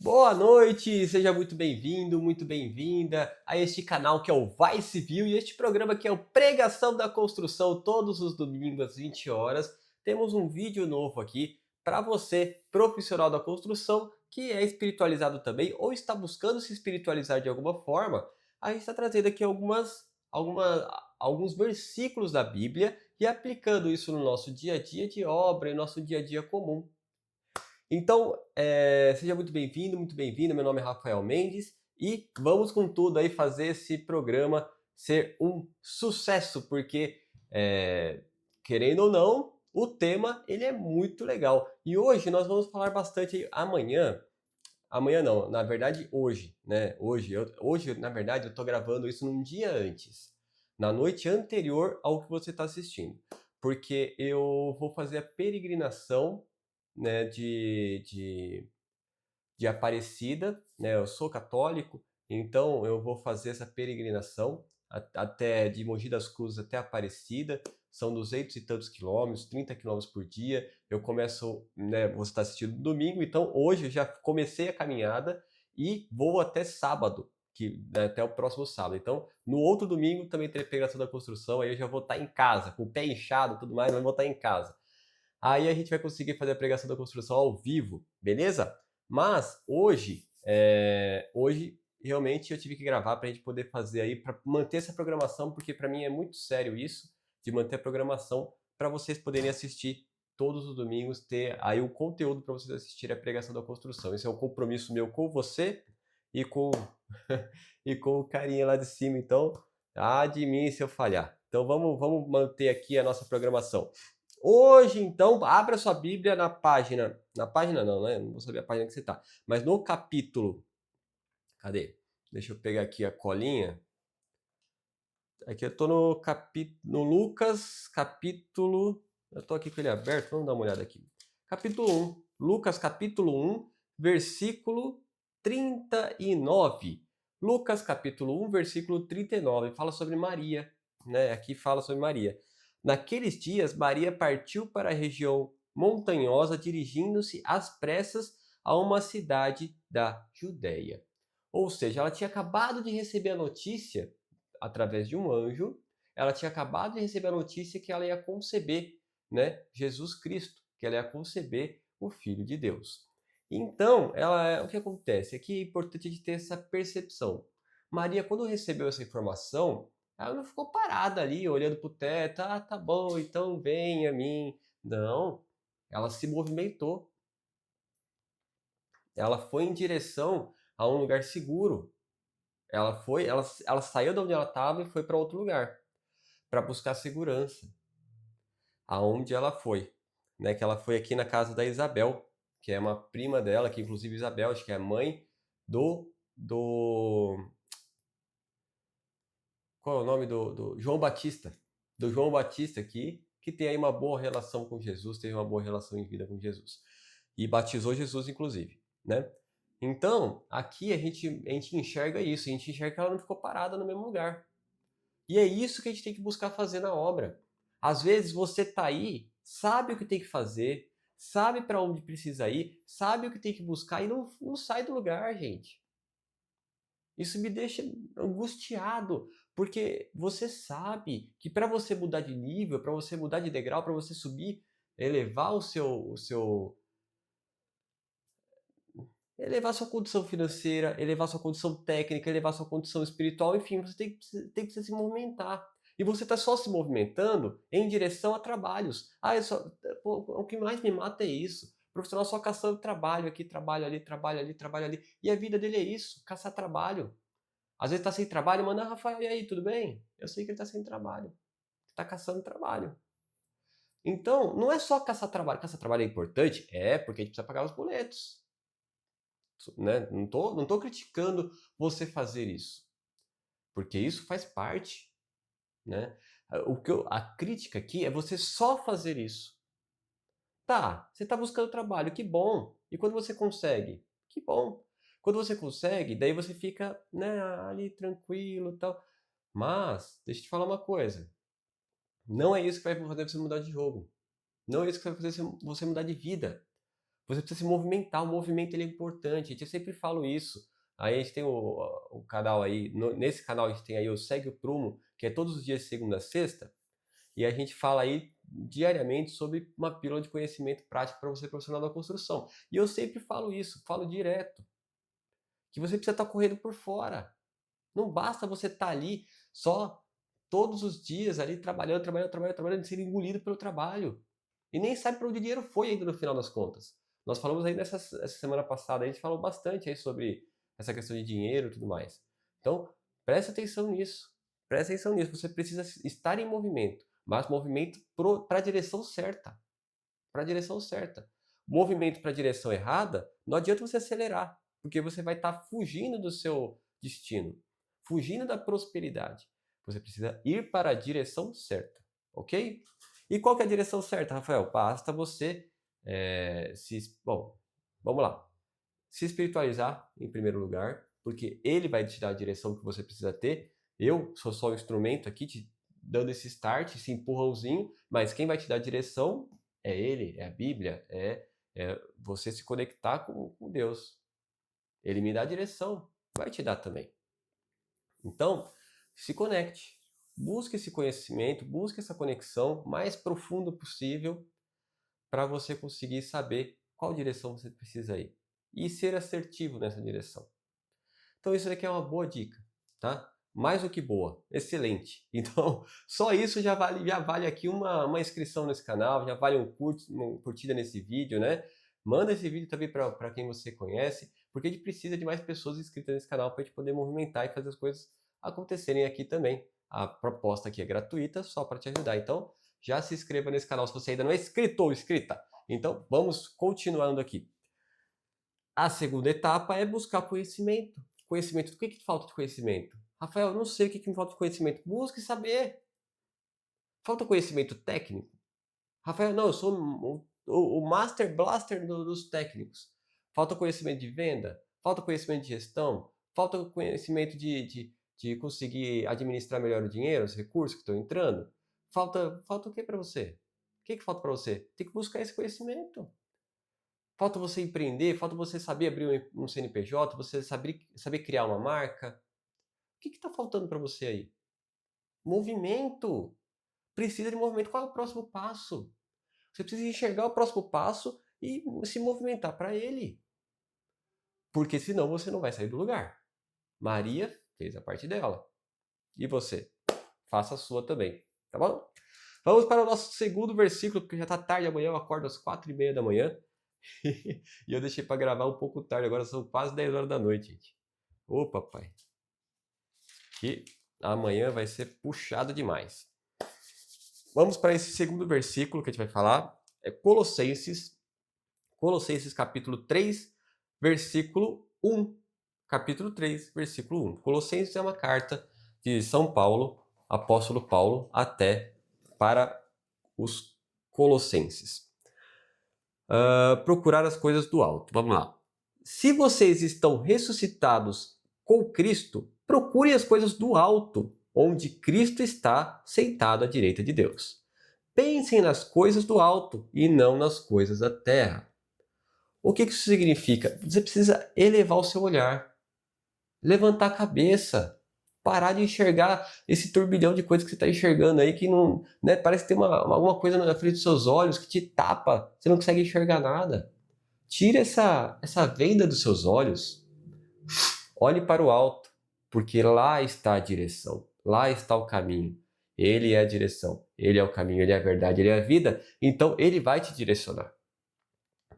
Boa noite, seja muito bem-vindo, muito bem-vinda a este canal que é o Vai Civil e este programa que é o Pregação da Construção, todos os domingos às 20 horas. Temos um vídeo novo aqui para você, profissional da construção, que é espiritualizado também ou está buscando se espiritualizar de alguma forma. A gente está trazendo aqui alguns versículos da Bíblia e aplicando isso no nosso dia a dia de obra e nosso dia a dia comum. Então, seja muito bem-vindo, muito bem-vinda. Meu nome é Rafael Mendes e vamos com tudo aí fazer esse programa ser um sucesso, porque, querendo ou não, o tema ele é muito legal. E hoje nós vamos falar bastante amanhã não, na verdade hoje, né? Hoje, na verdade, eu estou gravando isso num dia antes, na noite anterior ao que você está assistindo, porque eu vou fazer a peregrinação, né, de Aparecida, né? Eu sou católico, então eu vou fazer essa peregrinação até de Mogi das Cruzes até Aparecida. São 200 e tantos quilômetros, 30 quilômetros por dia. Eu começo, né? Você está assistindo no domingo, então hoje eu já comecei a caminhada e vou até sábado, né, até o próximo sábado. Então, no outro domingo também terei peregrinação da construção, aí eu já vou estar em casa, com o pé inchado e tudo mais, mas vou estar em casa. Aí a gente vai conseguir fazer a pregação da construção ao vivo, beleza? Mas hoje realmente eu tive que gravar para a gente poder fazer aí, para manter essa programação, porque para mim é muito sério isso, de manter a programação para vocês poderem assistir todos os domingos, ter aí o conteúdo para vocês assistirem a pregação da construção. Esse é um compromisso meu com você e com, e com o carinha lá de cima. Então, de mim se eu falhar. Então vamos manter aqui a nossa programação. Hoje, então, abra sua Bíblia na página não, né? Não vou saber a página que você está, mas no capítulo, cadê? Deixa eu pegar aqui a colinha. Aqui eu estou no Lucas, capítulo, eu estou aqui com ele aberto, vamos dar uma olhada aqui. Capítulo 1, Lucas capítulo 1, versículo 39. Lucas capítulo 1, versículo 39, fala sobre Maria, né? Aqui fala sobre Maria. Naqueles dias, Maria partiu para a região montanhosa, dirigindo-se às pressas a uma cidade da Judéia. Ou seja, ela tinha acabado de receber a notícia através de um anjo. Ela tinha acabado de receber a notícia que ela ia conceber, né, Jesus Cristo, que ela ia conceber o Filho de Deus. Então, o que acontece? Aqui é importante a gente ter essa percepção. Maria, quando recebeu essa informação, ela não ficou parada ali, olhando para o teto, tá bom, então vem a mim. Não, ela se movimentou. Ela foi em direção a um lugar seguro. Ela saiu de onde ela estava e foi para outro lugar, para buscar segurança. Aonde ela foi, né? Que ela foi aqui na casa da Isabel, que é uma prima dela, que inclusive Isabel, acho que é a mãe do qual é o nome do João Batista? Do João Batista aqui, que tem aí uma boa relação com Jesus, teve uma boa relação em vida com Jesus. E batizou Jesus, inclusive, né? Então, aqui a gente enxerga isso, a gente enxerga que ela não ficou parada no mesmo lugar. E é isso que a gente tem que buscar fazer na obra. Às vezes você tá aí, sabe o que tem que fazer, sabe para onde precisa ir, sabe o que tem que buscar e não sai do lugar, gente. Isso me deixa angustiado, porque você sabe que para você mudar de nível, para você mudar de degrau, para você subir, elevar elevar sua condição financeira, elevar sua condição técnica, elevar sua condição espiritual, enfim, você tem que se movimentar. E você está só se movimentando em direção a trabalhos. Pô, o que mais me mata é isso. O profissional só caçando trabalho aqui, trabalho ali, trabalho ali, trabalho ali. E a vida dele é isso, caçar trabalho. Às vezes está sem trabalho, manda, Rafael, e aí, tudo bem? Eu sei que ele está sem trabalho. Está caçando trabalho. Então, não é só caçar trabalho. Caçar trabalho é importante? É, porque a gente precisa pagar os boletos, né? Não tô criticando você fazer isso, porque isso faz parte, né? A crítica aqui é você só fazer isso. Tá, você está buscando trabalho, que bom. E quando você consegue? Que bom. Quando você consegue, daí você fica, né, ali tranquilo e tal. Mas, deixa eu te falar uma coisa. Não é isso que vai fazer você mudar de jogo. Não é isso que vai fazer você mudar de vida. Você precisa se movimentar, o movimento ele é importante, eu sempre falo isso. Aí a gente tem o canal aí, nesse canal a gente tem aí o Segue o Prumo, que é todos os dias de segunda a sexta, e a gente fala aí diariamente sobre uma pílula de conhecimento prático para você profissional da construção. E eu sempre falo isso, falo direto, que você precisa estar correndo por fora. Não basta você estar ali só todos os dias ali trabalhando, sendo engolido pelo trabalho. E nem sabe para onde o dinheiro foi ainda no final das contas. Nós falamos aí essa semana passada, a gente falou bastante aí sobre essa questão de dinheiro e tudo mais. Então, preste atenção nisso. Preste atenção nisso. Você precisa estar em movimento, mas movimento para a direção certa. Para a direção certa. Movimento para a direção errada, não adianta você acelerar, porque você vai estar fugindo do seu destino, fugindo da prosperidade. Você precisa ir para a direção certa, ok? E qual que é a direção certa, Rafael? Basta você Bom, vamos lá. Se espiritualizar em primeiro lugar, porque ele vai te dar a direção que você precisa ter. Eu sou só o instrumento aqui te dando esse start, esse empurrãozinho, mas quem vai te dar a direção é ele, é a Bíblia, é você se conectar com Deus. Ele me dá a direção, vai te dar também. Então, se conecte. Busque esse conhecimento, busque essa conexão mais profunda possível para você conseguir saber qual direção você precisa ir e ser assertivo nessa direção. Então isso daqui é uma boa dica, tá? Mais do que boa, excelente. Então só isso já vale aqui uma inscrição nesse canal, já vale uma curtida nesse vídeo, né? Manda esse vídeo também para quem você conhece, porque a gente precisa de mais pessoas inscritas nesse canal para a gente poder movimentar e fazer as coisas acontecerem aqui também. A proposta aqui é gratuita, só para te ajudar. Então já se inscreva nesse canal se você ainda não é inscrito ou inscrita. Então vamos continuando aqui. A segunda etapa é buscar conhecimento. Conhecimento, o que falta de conhecimento? Rafael, eu não sei o que me falta de conhecimento. Busque saber. Falta conhecimento técnico? Rafael, não, eu sou o Master Blaster dos técnicos. Falta conhecimento de venda? Falta conhecimento de gestão? Falta conhecimento de conseguir administrar melhor o dinheiro, os recursos que estão entrando? Falta o que para você? O que falta para você? Tem que buscar esse conhecimento. Falta você empreender, falta você saber abrir um CNPJ, você saber criar uma marca. O que está faltando para você aí? Movimento. Precisa de movimento. Qual é o próximo passo? Você precisa enxergar o próximo passo e se movimentar para ele. Porque senão você não vai sair do lugar. Maria fez a parte dela. E você? Faça a sua também. Tá bom? Vamos para o nosso segundo versículo, porque já está tarde amanhã, eu acordo às 4:30 da manhã. E eu deixei para gravar um pouco tarde, agora são quase 10 horas da noite, gente. Ô, papai. Que amanhã vai ser puxado demais. Vamos para esse segundo versículo que a gente vai falar. É Colossenses capítulo 3, versículo 1. Capítulo 3, versículo 1. Colossenses é uma carta de São Paulo, apóstolo Paulo, até para os colossenses. Procurar as coisas do alto. Vamos lá. Se vocês estão ressuscitados com Cristo, procurem as coisas do alto, onde Cristo está sentado à direita de Deus. Pensem nas coisas do alto e não nas coisas da terra. O que isso significa? Você precisa elevar o seu olhar, levantar a cabeça, parar de enxergar esse turbilhão de coisas que você está enxergando aí que não, né, parece que tem alguma coisa na frente dos seus olhos que te tapa, você não consegue enxergar nada. Tire essa venda dos seus olhos, olhe para o alto, porque lá está a direção, lá está o caminho. Ele é a direção, ele é o caminho, ele é a verdade, ele é a vida, então ele vai te direcionar.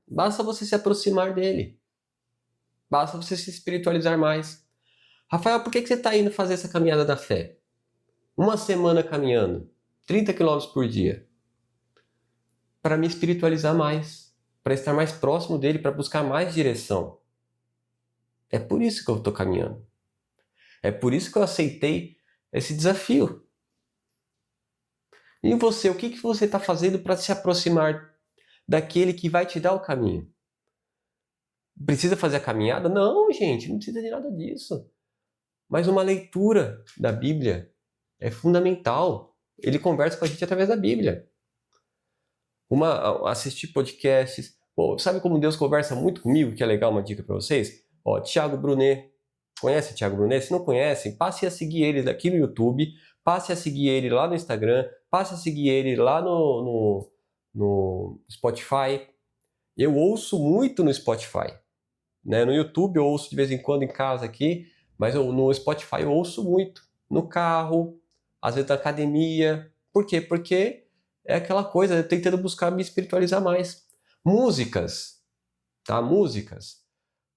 Basta você se aproximar dele, basta você se espiritualizar mais. Rafael, por que você está indo fazer essa caminhada da fé? Uma semana caminhando, 30 quilômetros por dia. Para me espiritualizar mais, para estar mais próximo dele, para buscar mais direção. É por isso que eu estou caminhando. É por isso que eu aceitei esse desafio. E você, o que você está fazendo para se aproximar daquele que vai te dar o caminho? Precisa fazer a caminhada? Não, gente, não precisa de nada disso. Mas uma leitura da Bíblia é fundamental. Ele conversa com a gente através da Bíblia. Assistir podcasts, Pô, sabe como Deus conversa muito comigo, que é legal, uma dica para vocês? Ó, Thiago Brunet. Conhece o Thiago Brunet? Se não conhecem, passe a seguir ele aqui no YouTube, passe a seguir ele lá no Instagram, passe a seguir ele lá no Spotify. Eu ouço muito no Spotify, né? No YouTube eu ouço de vez em quando em casa aqui, mas no Spotify eu ouço muito. No carro, às vezes na academia. Por quê? Porque é aquela coisa, eu tentando buscar me espiritualizar mais. Músicas, tá? Músicas.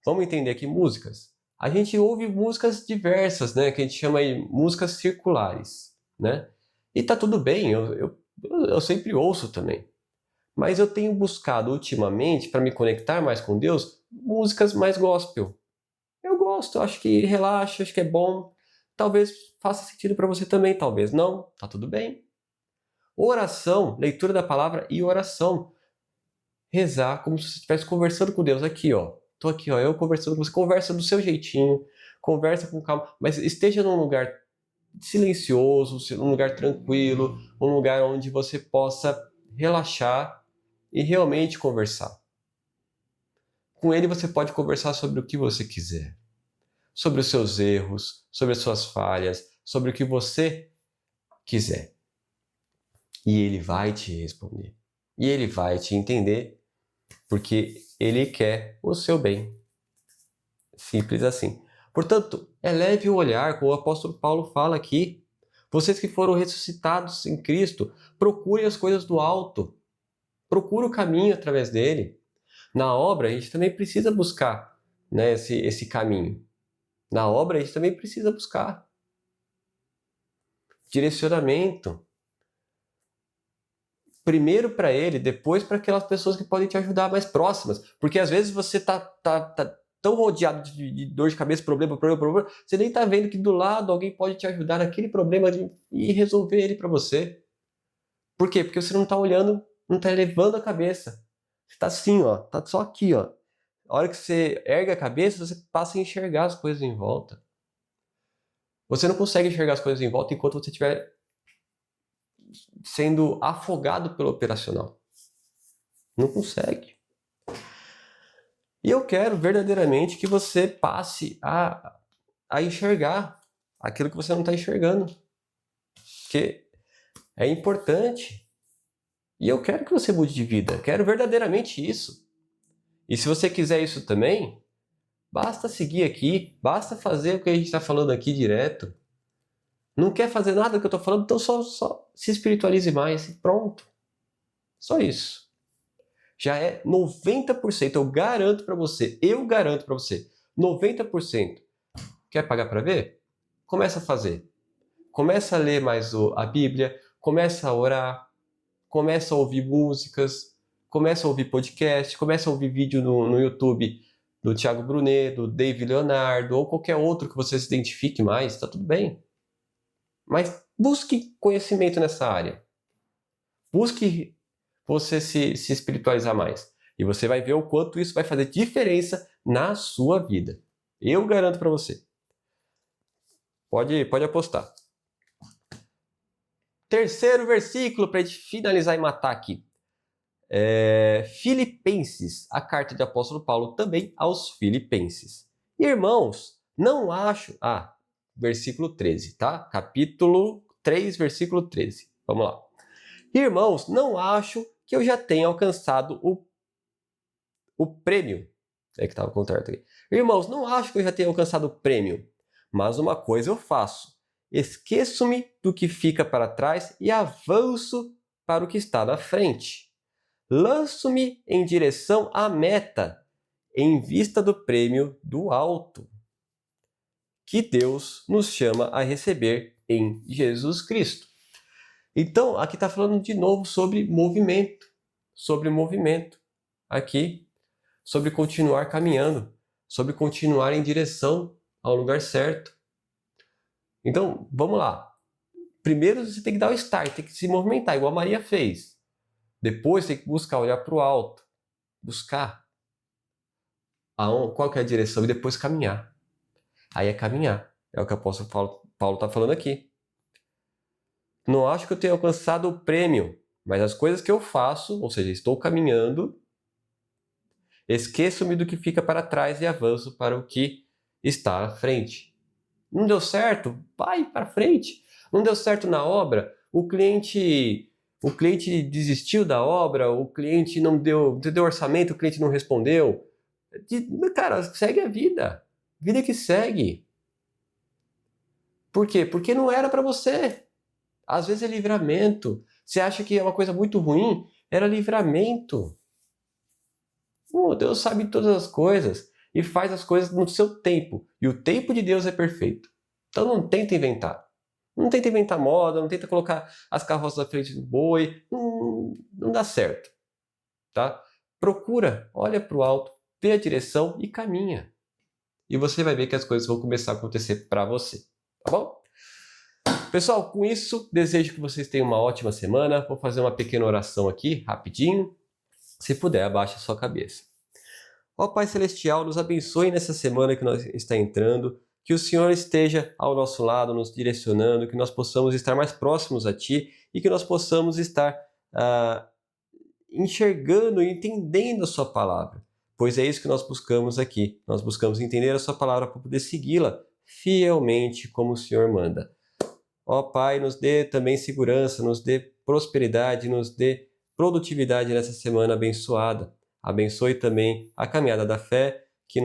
Vamos entender aqui músicas. A gente ouve músicas diversas, né? Que a gente chama de músicas circulares, né? E tá tudo bem, eu sempre ouço também. Mas eu tenho buscado ultimamente, para me conectar mais com Deus, músicas mais gospel. Eu gosto, acho que relaxa, acho que é bom. Talvez faça sentido para você também, talvez não, tá tudo bem. Oração, leitura da palavra e oração. Rezar como se você estivesse conversando com Deus aqui, ó. Tô aqui, ó, eu conversando com você. Conversa do seu jeitinho, conversa com calma, mas esteja num lugar silencioso, num lugar tranquilo, um lugar onde você possa relaxar e realmente conversar. Com ele você pode conversar sobre o que você quiser, sobre os seus erros, sobre as suas falhas, sobre o que você quiser. E ele vai te responder. E ele vai te entender, porque ele quer o seu bem. Simples assim. Portanto, eleve o olhar, como o apóstolo Paulo fala aqui. Vocês que foram ressuscitados em Cristo, procurem as coisas do alto. Procure o caminho através dele. Na obra, a gente também precisa buscar, né, esse caminho. Na obra, a gente também precisa buscar direcionamento. Primeiro para ele, depois para aquelas pessoas que podem te ajudar mais próximas. Porque às vezes você tá tão rodeado de dor de cabeça, problema, você nem tá vendo que do lado alguém pode te ajudar naquele problema e resolver ele para você. Por quê? Porque você não tá olhando, não tá elevando a cabeça. Você tá assim, ó, tá só aqui, ó. A hora que você ergue a cabeça, você passa a enxergar as coisas em volta. Você não consegue enxergar as coisas em volta enquanto você estiver sendo afogado pelo operacional. Não consegue. E eu quero verdadeiramente que você passe a enxergar aquilo que você não está enxergando. Porque é importante. E eu quero que você mude de vida. Quero verdadeiramente isso. E se você quiser isso também, basta seguir aqui, basta fazer o que a gente está falando aqui direto. Não quer fazer nada do que eu estou falando, então só se espiritualize mais e pronto. Só isso. Já é 90%, eu garanto para você, 90%. Quer pagar para ver? Começa a fazer. Começa a ler mais a Bíblia, começa a orar, começa a ouvir músicas, começa a ouvir podcast, começa a ouvir vídeo no YouTube do Thiago Brunet, do David Leonardo, ou qualquer outro que você se identifique mais, tá tudo bem. Mas busque conhecimento nessa área. Busque você se espiritualizar mais. E você vai ver o quanto isso vai fazer diferença na sua vida. Eu garanto para você. Pode apostar. Terceiro versículo para a gente finalizar e matar aqui. Filipenses, a carta de apóstolo Paulo também aos Filipenses. Irmãos, não acho... versículo 13, tá? Capítulo 3, versículo 13. Vamos lá. Irmãos, não acho que eu já tenha alcançado o prêmio. É que estava contrário aqui. Irmãos, não acho que eu já tenha alcançado o prêmio, mas uma coisa eu faço. Esqueço-me do que fica para trás e avanço para o que está na frente. Lanço-me em direção à meta, em vista do prêmio do alto, que Deus nos chama a receber em Jesus Cristo. Então, aqui está falando de novo sobre movimento. Aqui, sobre continuar caminhando, sobre continuar em direção ao lugar certo. Então, vamos lá. Primeiro você tem que dar o start, tem que se movimentar, igual a Maria fez. Depois tem que buscar olhar para o alto, buscar qual que é a direção e depois caminhar. Aí é caminhar. É o que o apóstolo Paulo está falando aqui. Não acho que eu tenha alcançado o prêmio, mas as coisas que eu faço, ou seja, estou caminhando, Esqueço-me do que fica para trás e avanço para o que está à frente. Não deu certo? Vai para frente. Não deu certo na obra? O cliente desistiu da obra, o cliente não deu orçamento, o cliente não respondeu. Cara, segue a vida. Vida que segue. Por quê? Porque não era para você. Às vezes é livramento. Você acha que é uma coisa muito ruim? Era livramento. Deus sabe todas as coisas e faz as coisas no seu tempo. E o tempo de Deus é perfeito. Então não tenta inventar. Não tenta inventar moda, não tenta colocar as carroças à frente do boi. Não dá certo. Tá? Procura, olha para o alto, vê a direção e caminha. E você vai ver que as coisas vão começar a acontecer para você. Tá bom? Pessoal, com isso, desejo que vocês tenham uma ótima semana. Vou fazer uma pequena oração aqui, rapidinho. Se puder, abaixe a sua cabeça. Ó Pai Celestial, nos abençoe nessa semana que nós está entrando, que o Senhor esteja ao nosso lado, nos direcionando, que nós possamos estar mais próximos a Ti e que nós possamos estar enxergando e entendendo a Sua palavra, pois é isso que nós buscamos aqui. Nós buscamos entender a Sua palavra para poder segui-la fielmente como o Senhor manda. Ó Pai, nos dê também segurança, nos dê prosperidade, nos dê produtividade nessa semana abençoada. Abençoe também a caminhada da fé, que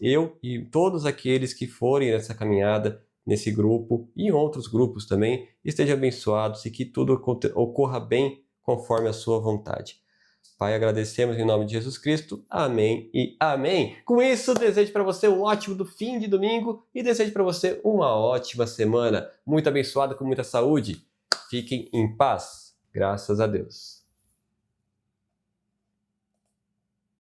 eu e todos aqueles que forem nessa caminhada, nesse grupo e em outros grupos também, estejam abençoados e que tudo ocorra bem conforme a sua vontade. Pai, agradecemos em nome de Jesus Cristo. Amém e amém. Com isso, desejo para você um ótimo fim de domingo e desejo para você uma ótima semana, muito abençoada, com muita saúde. Fiquem em paz. Graças a Deus.